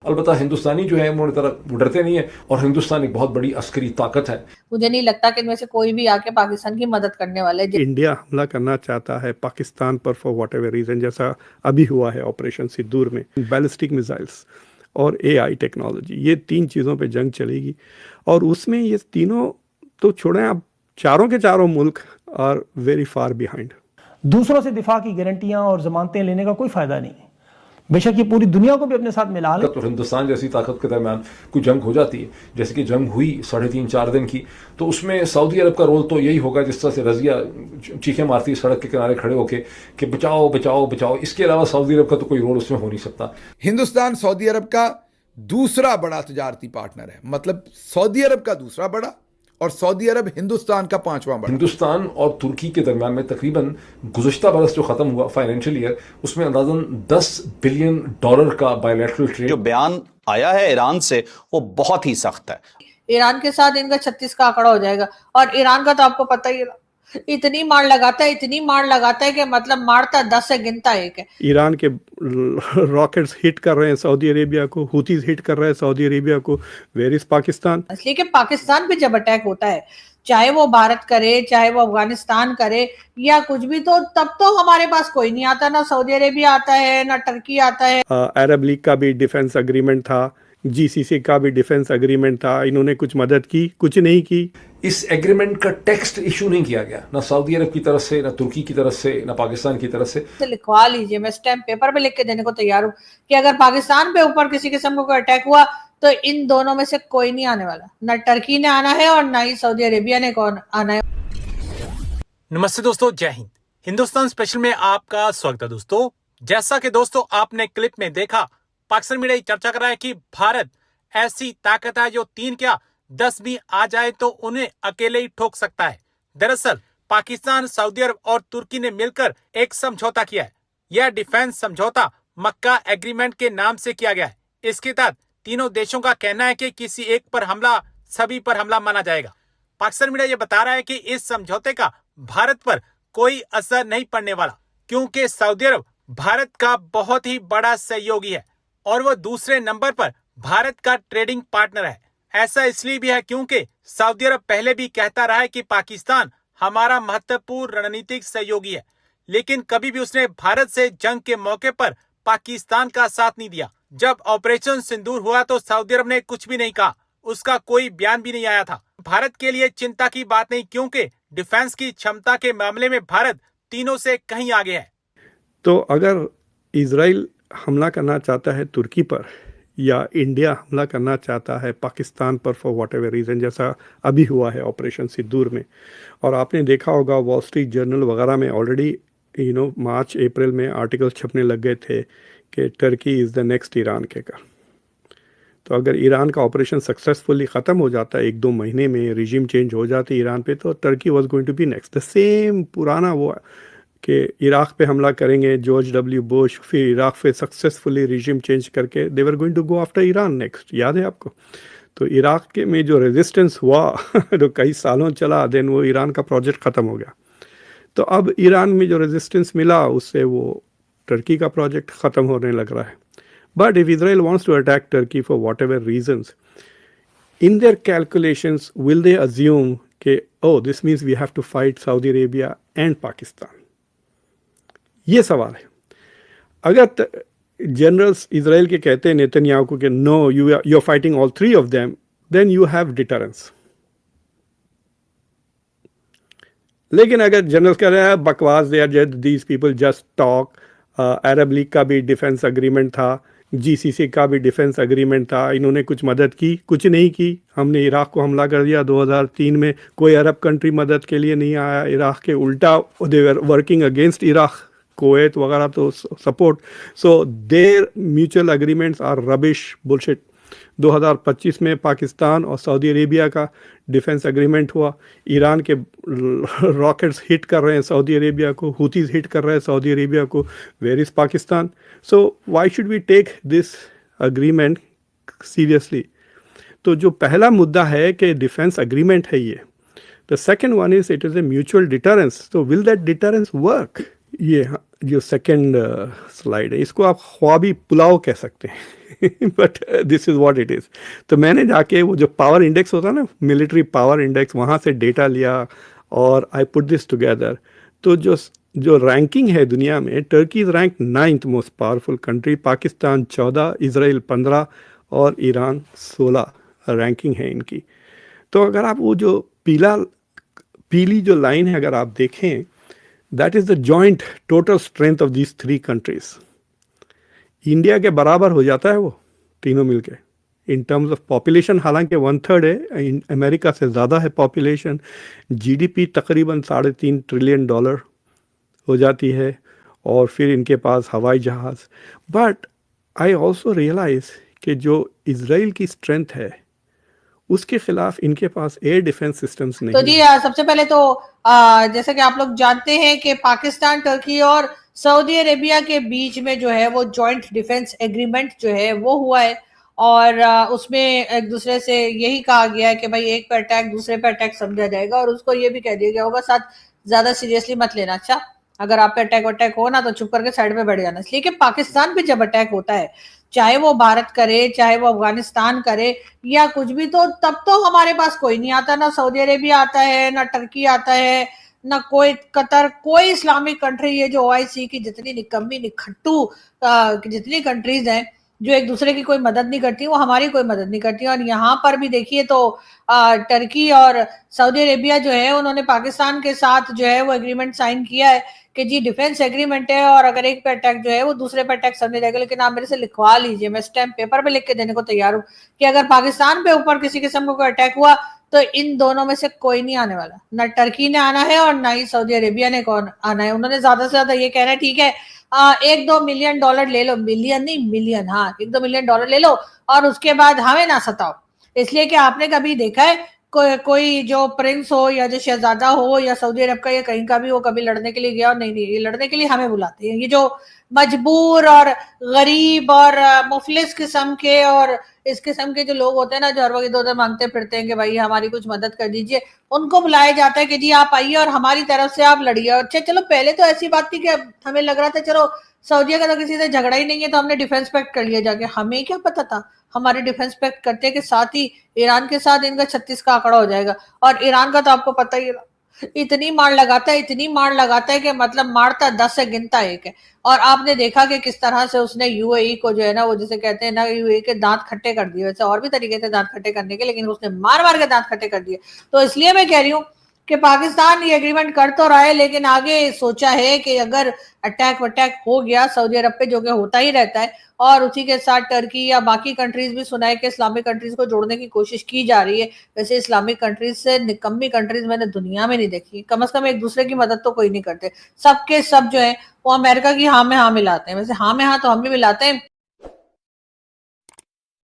अलबत्ता हिंदुस्तानी जो है उन्होंने तरह वो डरते नहीं है और हिंदुस्तान एक बहुत बड़ी अस्करी ताकत है। मुझे नहीं लगता कि इनमें से कोई भी आके पाकिस्तान की मदद करने वाला है। इंडिया हमला करना चाहता है पाकिस्तान पर फॉर वॉट एवर रीजन, जैसा अभी हुआ है ऑपरेशन सिंदूर में। बैलिस्टिक मिसाइल्स और एआई टेक्नोलॉजी, ये 3 चीज़ों पे जंग चलेगी और उसमें ये तीनों तो छोड़ें, आप चारों के चारों मुल्क आर वेरी फार बिहाइंड। दूसरों से दिफा की गारंटियां और जमानतें लेने का कोई फायदा नहीं है, बेशक ये पूरी दुनिया को भी अपने साथ मिला ले। तो हिंदुस्तान जैसी ताकत के दरमियान कोई जंग हो जाती है, जैसे कि जंग हुई 3.5-4 दिन की, तो उसमें सऊदी अरब का रोल तो यही होगा जिस तरह से रजिया चीखें मारती सड़क के किनारे खड़े होके कि बचाओ बचाओ बचाओ। इसके अलावा सऊदी अरब का तो कोई रोल उसमें हो नहीं सकता। हिंदुस्तान सऊदी अरब का दूसरा बड़ा तजारती पार्टनर है, मतलब सऊदी अरब का दूसरा बड़ा और सऊदी अरब हिंदुस्तान का 5वां बड़ा। हिंदुस्तान और तुर्की के दरमियान में तकरीबन गुज़श्ता बरस जो खत्म हुआ फाइनेंशियल ईयर, उसमें अंदाजन $10 बिलियन का बायलैटरल ट्रेड। जो बयान आया है ईरान से वो बहुत ही सख्त है। ईरान के साथ इनका 36 का आंकड़ा हो जाएगा और ईरान का तो आपको पता ही है, इतनी मार लगाता है कि मतलब मारता 10 से गिनता 1 है। ईरान के रॉकेट्स हिट कर रहे हैं सऊदी अरेबिया को, हुतीज हिट कर रहे हैं सऊदी अरेबिया को। Where is Pakistan? इसलिए कि पाकिस्तान पे जब अटैक होता है, चाहे वो भारत करे, चाहे वो अफगानिस्तान करे या कुछ भी, तो तब तो हमारे पास कोई नहीं आता, ना सऊदी अरेबिया आता है ना टर्की आता है। अरब लीग का भी डिफेंस अग्रीमेंट था, जीसीसी का भी डिफेंस अग्रीमेंट था, इन्होंने कुछ मदद की? कुछ नहीं की। इस एग्रीमेंट का टेक्स्ट इशू नहीं किया गया, ना सऊदी अरब की तरफ से, ना तुर्की की तरफ से, ना पाकिस्तान की तरफ से। तो लिखवा लीजिए, मैं स्टैम्प पेपर पे लिख के देने को तैयार हूँ कि अगर पाकिस्तान पे ऊपर किसी किस्म का कोई अटैक हुआ तो इन दोनों में से कोई नहीं आने वाला, ना टर्की ने आना है और ना ही सऊदी अरेबिया ने कौन आना है। नमस्ते दोस्तों, जय हिंद। हिंदुस्तान स्पेशल में आपका स्वागत है दोस्तों। जैसा कि दोस्तों आपने क्लिप में देखा, पाकिस्तान मीडिया चर्चा कर रहा है कि भारत ऐसी ताकत है जो 3 क्या 10 भी आ जाए तो उन्हें अकेले ही ठोक सकता है। दरअसल पाकिस्तान, सऊदी अरब और तुर्की ने मिलकर एक समझौता किया है। यह डिफेंस समझौता मक्का एग्रीमेंट के नाम से किया गया है। इसके तहत तीनों देशों का कहना है कि किसी एक पर हमला सभी पर हमला माना जाएगा। पाकिस्तान मीडिया यह बता रहा है कि इस समझौते का भारत पर कोई असर नहीं पड़ने वाला, क्योंकि सऊदी अरब भारत का बहुत ही बड़ा सहयोगी है और वह दूसरे नंबर पर भारत का ट्रेडिंग पार्टनर है। ऐसा इसलिए भी है क्योंकि सऊदी अरब पहले भी कहता रहा है कि पाकिस्तान हमारा महत्वपूर्ण रणनीतिक सहयोगी है, लेकिन कभी भी उसने भारत से जंग के मौके पर पाकिस्तान का साथ नहीं दिया। जब ऑपरेशन सिंदूर हुआ तो सऊदी अरब ने कुछ भी नहीं कहा, उसका कोई बयान भी नहीं आया था। भारत के लिए चिंता की बात नहीं, क्योंकि डिफेंस की क्षमता के मामले में भारत तीनों से कहीं आगे है। तो अगर इजराइल हमला करना चाहता है तुर्की पर या इंडिया हमला करना चाहता है पाकिस्तान पर फॉर वॉट एवर रीज़न, जैसा अभी हुआ है ऑपरेशन सिंदूर में, और आपने देखा होगा वॉल स्ट्रीट जर्नल वगैरह में ऑलरेडी मार्च अप्रैल में आर्टिकल छपने लग गए थे कि Turkey is the next Iran के का। तो अगर ईरान का ऑपरेशन सक्सेसफुली ख़त्म हो जाता है 1-2 महीने में, रिजीम चेंज हो जाती ईरान पे, तो Turkey was going to be next. The same पुराना वो कि इराक़ पे हमला करेंगे जॉर्ज डब्ल्यू बुश, फिर इराक़ पे सक्सेसफुली रिजीम चेंज करके they were going to go after Iran next. याद है आपको? तो इराक़ के में जो रेजिस्टेंस हुआ जो कई सालों चला, देन वो ईरान का प्रोजेक्ट ख़त्म हो गया। तो अब ईरान में जो रेजिस्टेंस मिला उससे वो टर्की का प्रोजेक्ट ख़त्म होने लग रहा है। But if Israel wants to attack Turkey for whatever reasons, in their calculations, will they assume that, oh, this means we have to fight Saudi Arabia and Pakistan? ये सवाल है। अगर जनरल्स इजराइल के कहते हैं नेतन्याहू को कि no, you are fighting all 3 of them, then you have deterrence. लेकिन अगर जनरल्स कह रहे हैं बकवास, they are just these people just talk, Arab league का भी डिफेंस अग्रीमेंट था, जीसीसी का भी डिफेंस अग्रीमेंट था, इन्होंने कुछ मदद की? कुछ नहीं की। हमने इराक़ को हमला कर दिया 2003 में, कोई अरब कंट्री मदद के लिए नहीं आया इराक़ के, उल्टा they were working against Iraq, Kuwait वगैरह तो support. So there mutual agreements are rubbish, bullshit. 2025 में पाकिस्तान और सऊदी अरेबिया का डिफेंस एग्रीमेंट हुआ, ईरान के रॉकेट्स हिट कर रहे हैं सऊदी अरेबिया को, हुतीज हिट कर रहे हैं सऊदी अरेबिया को। Where is Pakistan? So why should we take this agreement seriously? तो जो पहला मुद्दा है कि डिफेंस अग्रीमेंट है ये, the second one is it is a mutual deterrence. तो विल दैट डिटरेंस वर्क? ये जो सेकेंड स्लाइड है, इसको आप ख्वाबी पुलाव कह सकते हैं but this is what it is. तो मैंने जाके वो जो पावर इंडेक्स होता है ना, मिलिट्री पावर इंडेक्स, वहाँ से डेटा लिया और आई पुट दिस टुगेदर। तो जो रैंकिंग है दुनिया में, Turkey is rank 9th most powerful country, Pakistan 14, Israel 15 और ईरान 16 रैंकिंग है इनकी। तो अगर आप वो जो पीली जो लाइन है अगर आप देखें, that is the joint total strength of these 3 countries. India के बराबर हो जाता है वो तीनों मिलके इन टर्म्स ऑफ पॉपुलेशन। हालांकि 1/3 है, अमेरिका से ज़्यादा है पॉपुलेशन। जीडीपी तकरीबन $3.5 ट्रिलियन हो जाती है, और फिर इनके पास हवाई जहाज़। बट आई ऑल्सो रियलाइज कि जो इजराइल की स्ट्रेंथ है उसके खिलाफ इनके पास एयर डिफेंस सिस्टम्स नहीं तो जी सबसे पहले तो जैसे कि आप लोग जानते हैं कि पाकिस्तान, टर्की और सऊदी अरेबिया के बीच में जो है वो जॉइंट डिफेंस एग्रीमेंट जो है वो हुआ है, और उसमें एक दूसरे से यही कहा गया है कि भाई एक पे अटैक दूसरे पे अटैक समझा जाएगा, और उसको ये भी कह दिया गया होगा साथ ज्यादा सीरियसली मत लेना। अच्छा, अगर आप पे अटैक हो ना तो चुप करके साइड में बैठ जाना। इसलिए कि पाकिस्तान पे जब अटैक होता है, चाहे वो भारत करे चाहे वो अफगानिस्तान करे या कुछ भी, तो तब तो हमारे पास कोई नहीं आता, ना सऊदी अरेबिया आता है, ना टर्की आता है, ना कोई कतर, कोई इस्लामिक कंट्री। ये जो ओआईसी की जितनी निकम्मी निखट्टू जितनी कंट्रीज हैं जो एक दूसरे की कोई मदद नहीं करती, वो हमारी कोई मदद नहीं करती। और यहाँ पर भी देखिए तो टर्की और सऊदी अरेबिया जो है उन्होंने पाकिस्तान के साथ जो है वो एग्रीमेंट साइन किया है कि जी डिफेंस एग्रीमेंट है, और अगर एक पे अटैक जो है वो दूसरे पे अटैक समझा जाएगा। लेकिन आप मेरे से लिखवा लीजिए, मैं स्टैम्प पेपर पे लिख के देने को तैयार हूँ कि अगर पाकिस्तान पे ऊपर किसी किस्म का कोई अटैक हुआ तो इन दोनों में से कोई नहीं आने वाला, ना टर्की ने आना है और ना ही सऊदी अरेबिया ने कौन आना है। उन्होंने ज्यादा से ज्यादा ये कहना है ठीक है $1-2 मिलियन ले लो, मिलियन नहीं मिलियन, हाँ $1-2 मिलियन ले लो, और उसके बाद हमें ना सताओ। इसलिए कि आपने कभी देखा है कोई जो प्रिंस हो या जो शहजादा हो या सऊदी अरब का या कहीं का भी, वो कभी लड़ने के लिए गया? और नहीं, ये लड़ने के लिए हमें बुलाते हैं। ये जो मजबूर और गरीब और मुफलिस किस्म के और इस किस्म के जो लोग होते हैं ना, जो हर वक्त इधर उधर मांगते फिरते हैं कि भाई हमारी कुछ मदद कर दीजिए, उनको बुलाया जाता है कि जी आप आइए और हमारी तरफ से आप लड़िए। अच्छा चलो, पहले तो ऐसी बात थी कि हमें लग रहा था चलो सऊदीया का तो किसी से झगड़ा ही नहीं है तो हमने डिफेंस पैक्ट कर लिया जाके। हमें क्या पता था हमारे डिफेंस पैक्ट करते के साथ ही ईरान के साथ इनका 36 का आंकड़ा हो जाएगा। और ईरान का तो आपको पता ही, इतनी मार लगाता है कि मतलब मारता 10 से गिनता 1 है। और आपने देखा कि किस तरह से उसने यूएई को जो है ना, वो जिसे कहते हैं ना, यूएई के दांत खट्टे कर दिए। वैसे और भी तरीके थे दांत खट्टे करने के, लेकिन उसने मार मार के दांत खट्टे कर दिए। तो इसलिए मैं कह रही हूँ कि पाकिस्तान ये एग्रीमेंट कर तो रहा है, लेकिन आगे सोचा है कि अगर अटैक वटैक हो गया सऊदी अरब पे, जो कि होता ही रहता है, और उसी के साथ टर्की या बाकी कंट्रीज भी सुना है कि इस्लामिक कंट्रीज को जोड़ने की कोशिश की जा रही है। वैसे इस्लामिक कंट्रीज से निकम्मी कंट्रीज मैंने दुनिया में नहीं देखी, कम से कम एक दूसरे की मदद तो कोई नहीं करते। सबके सब जो है वो अमेरिका की हाँ में हाँ मिलाते हैं। वैसे हाँ में हाँ तो हम भी मिलाते हैं,